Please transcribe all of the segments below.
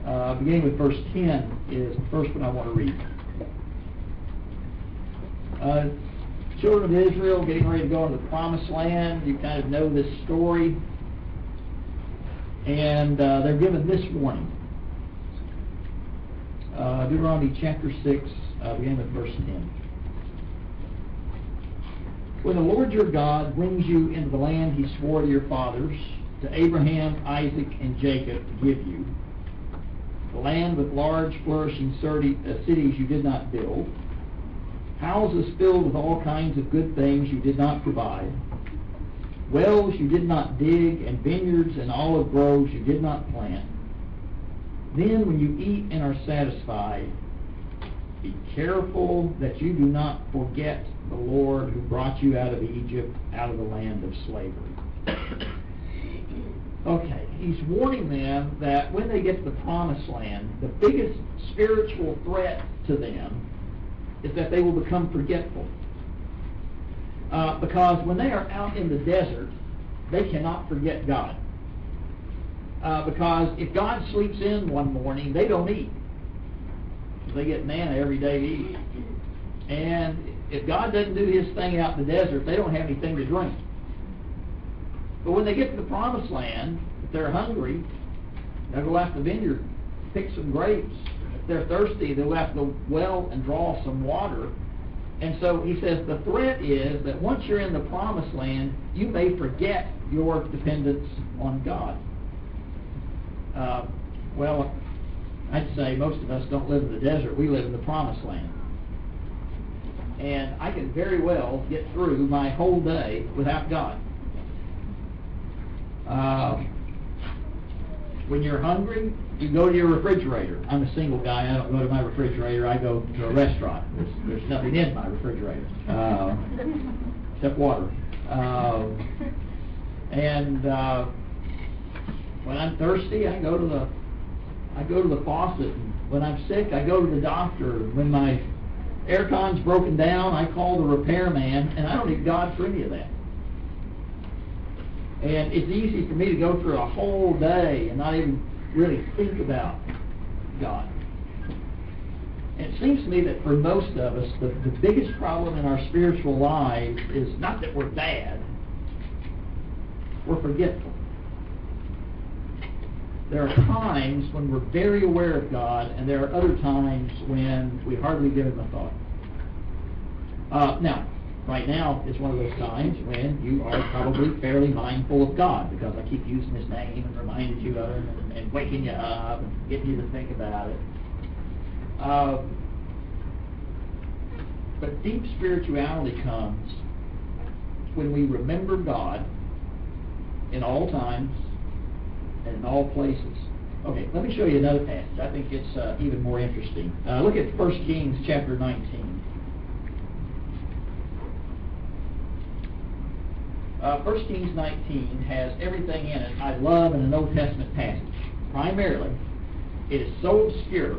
beginning with verse 10 is the first one I want to read. Children of Israel getting ready to go into the promised land. You kind of know this story. And they're given this warning. Deuteronomy chapter 6, beginning with verse 10. When the Lord your God brings you into the land he swore to your fathers, to Abraham, Isaac, and Jacob to give you, the land with large flourishing cities you did not build, houses filled with all kinds of good things you did not provide, wells you did not dig, and vineyards and olive groves you did not plant, then when you eat and are satisfied, be careful that you do not forget the Lord who brought you out of Egypt, out of the land of slavery. Okay, he's warning them that when they get to the promised land, the biggest spiritual threat to them is that they will become forgetful. Because when they are out in the desert, they cannot forget God. Because if God sleeps in one morning, they don't eat. They get manna every day to eat. And if God doesn't do his thing out in the desert, they don't have anything to drink. But when they get to the promised land, if they're hungry, they'll go out to the vineyard, pick some grapes. If they're thirsty, they'll go out to the well and draw some water. And so he says the threat is that once you're in the promised land, you may forget your dependence on God. Well, I'd say most of us don't live in the desert. We live in the promised land. And I can very well get through my whole day without God. When you're hungry, you go to your refrigerator. I'm a single guy. I don't go to my refrigerator. I go to a restaurant. There's nothing in my refrigerator except water. When I'm thirsty, I go to the faucet. And when I'm sick, I go to the doctor. When my aircon's broken down, I call the repairman, and I don't need God for any of that. And it's easy for me to go through a whole day and not even really think about God. And it seems to me that for most of us, the biggest problem in our spiritual lives is not that we're bad, we're forgetful. There are times when we're very aware of God, and there are other times when we hardly give him a thought. Now, right now is one of those times when you are probably fairly mindful of God, because I keep using his name and reminded you of him and waking you up and getting you to think about it. But deep spirituality comes when we remember God in all times and in all places. Okay, let me show you another passage. I think it's even more interesting. Look at 1 Kings chapter 19. 1 Kings 19 has everything in it I love in an Old Testament passage. Primarily, it is so obscure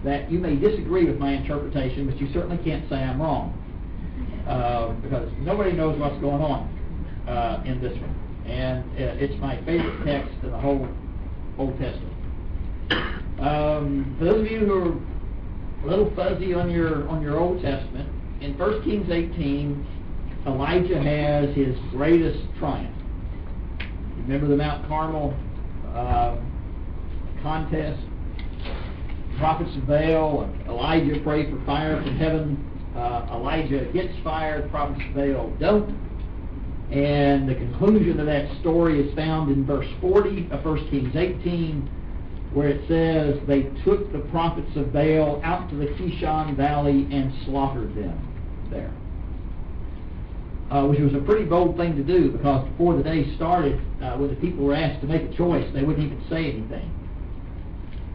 that you may disagree with my interpretation, but you certainly can't say I'm wrong. Because nobody knows what's going on in this one. And it's my favorite text in the whole Old Testament. For those of you who are a little fuzzy on your Old Testament, in 1 Kings 18, Elijah has his greatest triumph. Remember the Mount Carmel contest? Prophets of Baal, Elijah prayed for fire from heaven. Elijah gets fire, the prophets of Baal don't. And the conclusion of that story is found in verse 40 of 1 Kings 18, where it says, they took the prophets of Baal out to the Kishon Valley and slaughtered them there. Which was a pretty bold thing to do, because before the day started, when the people were asked to make a choice, they wouldn't even say anything.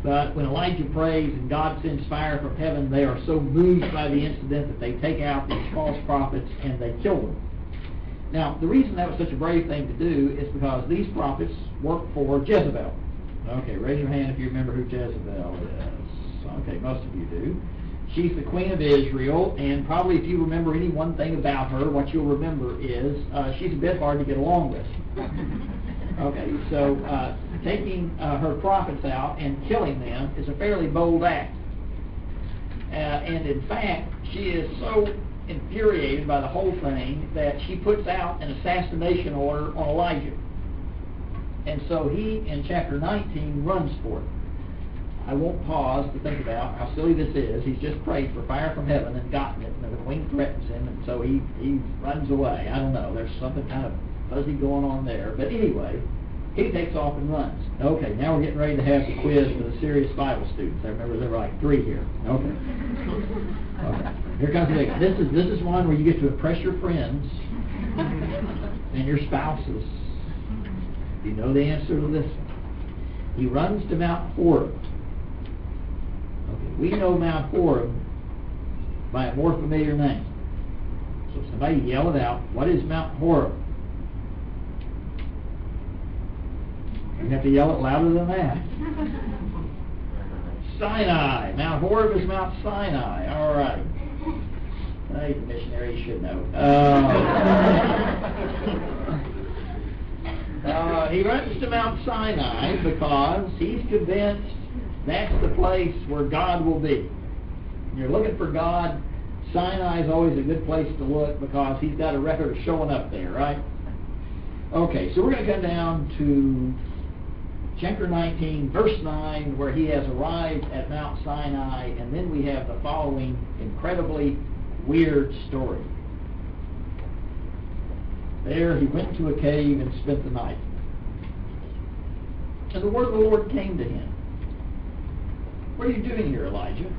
But when Elijah prays and God sends fire from heaven, they are so moved by the incident that they take out these false prophets and they kill them. Now, the reason that was such a brave thing to do is because these prophets worked for Jezebel. Okay, raise your hand if you remember who Jezebel is. Okay, most of you do. She's the queen of Israel, and probably if you remember any one thing about her, what you'll remember is she's a bit hard to get along with. Okay, so taking her prophets out and killing them is a fairly bold act. And in fact, she is so infuriated by the whole thing that she puts out an assassination order on Elijah. And so he, in chapter 19, runs for it. I won't pause to think about how silly this is. He's just prayed for fire from heaven and gotten it, and the queen threatens him, and so he runs away. I don't know. There's something kind of fuzzy going on there. But anyway, he takes off and runs. Okay, now we're getting ready to have the quiz for the serious Bible students. I remember there were like 3 here. Okay. Here comes the big one. This is one where you get to impress your friends and your spouses. You know the answer to this one. He runs to Mount Horeb. Okay, we know Mount Horeb by a more familiar name. So somebody yell it out. What is Mount Horeb? You have to yell it louder than that. Sinai. Mount Horeb is Mount Sinai. All right. Hey, the missionary should know. He runs to Mount Sinai because he's convinced that's the place where God will be. When you're looking for God, Sinai is always a good place to look because he's got a record of showing up there, right? Okay, so we're going to come down to chapter 19, verse 9, where he has arrived at Mount Sinai, and then we have the following incredibly weird story. There he went to a cave and spent the night. And the word of the Lord came to him. What are you doing here, Elijah?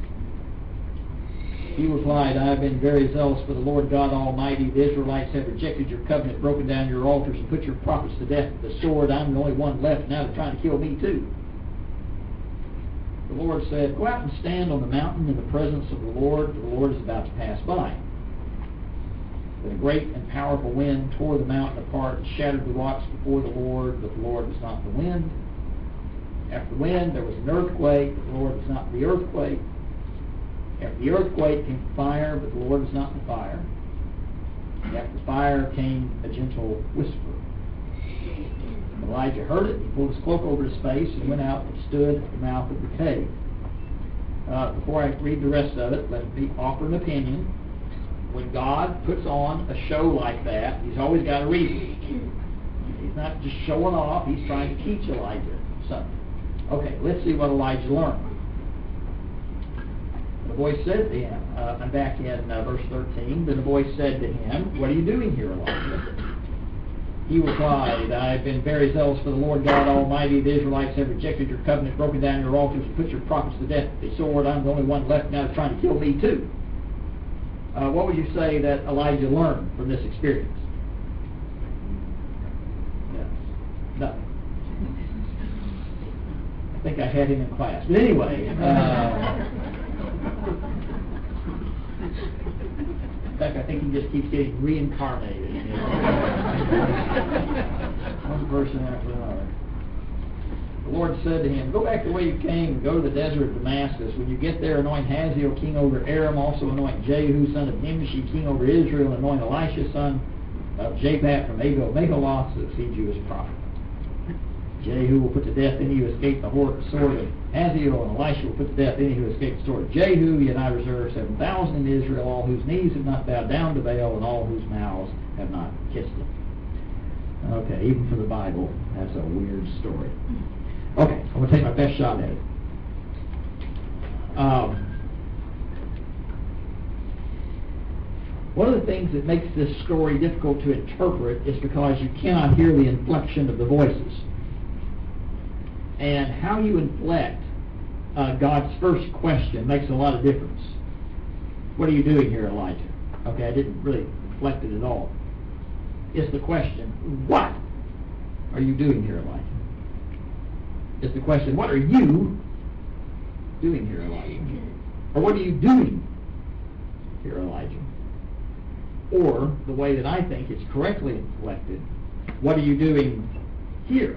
He replied, I have been very zealous for the Lord God Almighty. The Israelites have rejected your covenant, broken down your altars, and put your prophets to death with the sword. I'm the only one left. Now they're trying to kill me too. The Lord said, go out and stand on the mountain in the presence of the Lord, for the Lord is about to pass by. Then a great and powerful wind tore the mountain apart and shattered the rocks before the Lord, but the Lord was not the wind. After the wind, there was an earthquake, but the Lord was not the earthquake. After the earthquake came fire, but the Lord was not the fire. And after the fire came a gentle whisper. Elijah heard it. He pulled his cloak over his face and went out and stood at the mouth of the cave. Before I read the rest of it, let me offer an opinion. When God puts on a show like that, he's always got a reason. He's not just showing off. He's trying to teach Elijah something. Okay, let's see what Elijah learned. The voice said to him, I'm back in verse 13, then the voice said to him, what are you doing here, Elijah? He replied, I have been very zealous for the Lord God Almighty. The Israelites have rejected your covenant, broken down your altars, and put your prophets to death with the sword. I'm the only one left now trying to kill me too. What would you say that Elijah learned from this experience? Yeah. Nothing. I think I had him in class. But anyway, in fact, I think he just keeps getting reincarnated. You know? One person after another. The Lord said to him, go back the way you came and go to the desert of Damascus. When you get there, anoint Hazael king over Aram, also anoint Jehu son of Nimshi king over Israel, and anoint Elisha son of Japhat from Abel Mahaloth to succeed you as prophet. Jehu will put to death any who escape the sword of Hazael, and Elisha will put to death any who escape the sword of Jehu. Yet I reserve 7,000 in Israel, all whose knees have not bowed down to Baal, and all whose mouths have not kissed him. Okay, even for the Bible, that's a weird story. Okay, I'm going to take my best shot at it. One of the things that makes this story difficult to interpret is because you cannot hear the inflection of the voices. And how you inflect God's first question makes a lot of difference. What are you doing here, Elijah? Okay, I didn't really inflect it at all. It's the question, what are you doing here, Elijah? It's the question, what are you doing here, Elijah? Or what are you doing here, Elijah? Or, the way that I think it's correctly inflected, what are you doing here,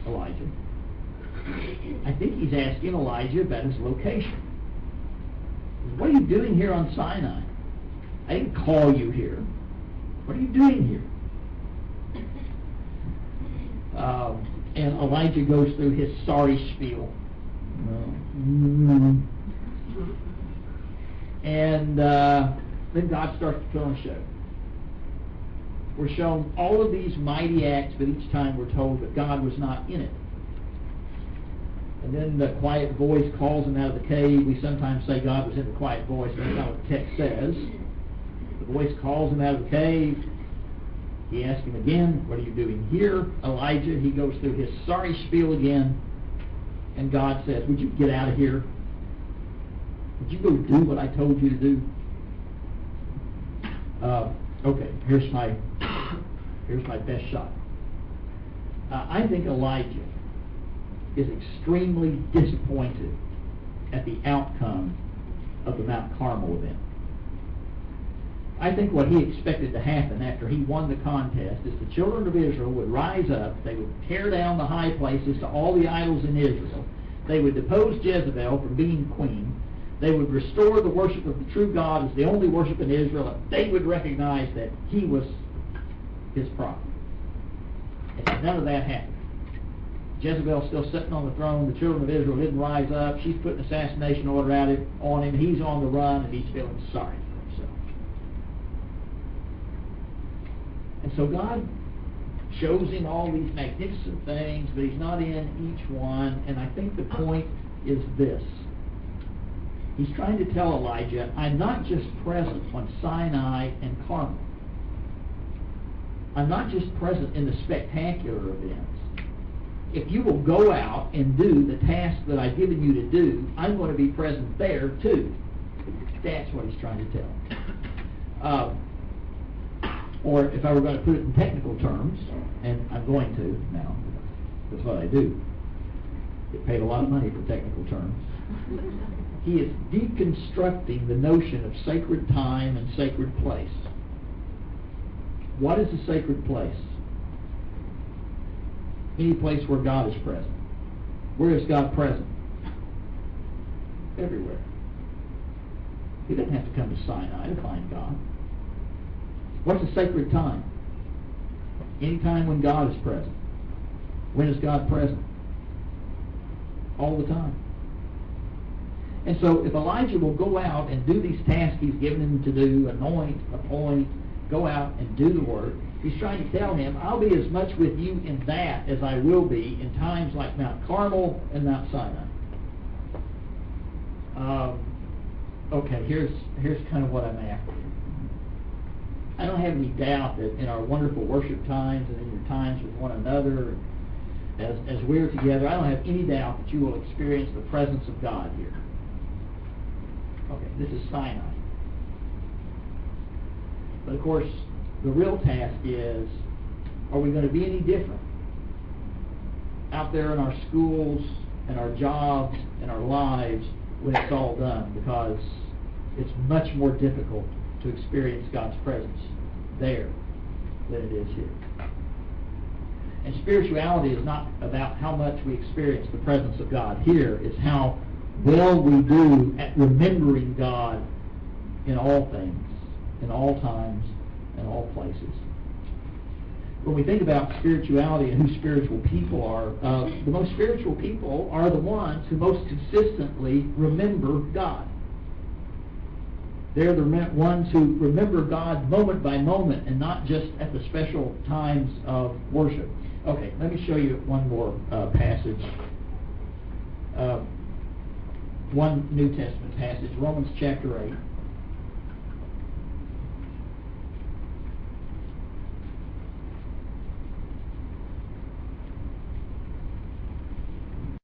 Elijah? I think he's asking Elijah about his location. What are you doing here on Sinai? I didn't call you here. What are you doing here? And Elijah goes through his sorry spiel. And then God starts to put on a show. We're shown all of these mighty acts, but each time we're told that God was not in it. And then the quiet voice calls him out of the cave. We sometimes say God was in the quiet voice, but that's not what the text says. The voice calls him out of the cave. He asks him again, what are you doing here, Elijah? He goes through his sorry spiel again. And God says, would you get out of here? Would you go do what I told you to do? Okay, here's my best shot. I think Elijah is extremely disappointed at the outcome of the Mount Carmel event. I think what he expected to happen after he won the contest is the children of Israel would rise up, they would tear down the high places to all the idols in Israel, they would depose Jezebel from being queen, they would restore the worship of the true God as the only worship in Israel, and they would recognize that he was his prophet. And none of that happened. Jezebel's still sitting on the throne, the children of Israel didn't rise up, she's put an assassination order out on him, he's on the run, and he's feeling sorry for himself. And so God shows him all these magnificent things, but he's not in each one, and I think the point is this. He's trying to tell Elijah, I'm not just present on Sinai and Carmel. I'm not just present in the spectacular events. If you will go out and do the task that I've given you to do, I'm going to be present there too. That's what he's trying to tell. Or if I were going to put it in technical terms, and I'm going to now, that's what I do. Get paid a lot of money for technical terms. He is deconstructing the notion of sacred time and sacred place. What is a sacred place? Any place where God is present. Where is God present? Everywhere. He doesn't have to come to Sinai to find God. What's a sacred time? Any time when God is present. When is God present? All the time. And so if Elijah will go out and do these tasks he's given him to do, anoint, appoint, go out and do the work, he's trying to tell him, I'll be as much with you in that as I will be in times like Mount Carmel and Mount Sinai. Okay, here's kind of what I'm after. I don't have any doubt that in our wonderful worship times and in your times with one another, as we're together, I don't have any doubt that you will experience the presence of God here. Okay, this is Sinai. But of course, the real task is, are we going to be any different out there in our schools and our jobs and our lives when it's all done? Because it's much more difficult to experience God's presence there than it is here. And spirituality is not about how much we experience the presence of God here. It's how well we do at remembering God in all things, in all times, and all places. When we think about spirituality and who spiritual people are, the most spiritual people are the ones who most consistently remember God. They're the ones who remember God moment by moment and not just at the special times of worship. Okay, let me show you one more passage. One New Testament passage, Romans chapter 8.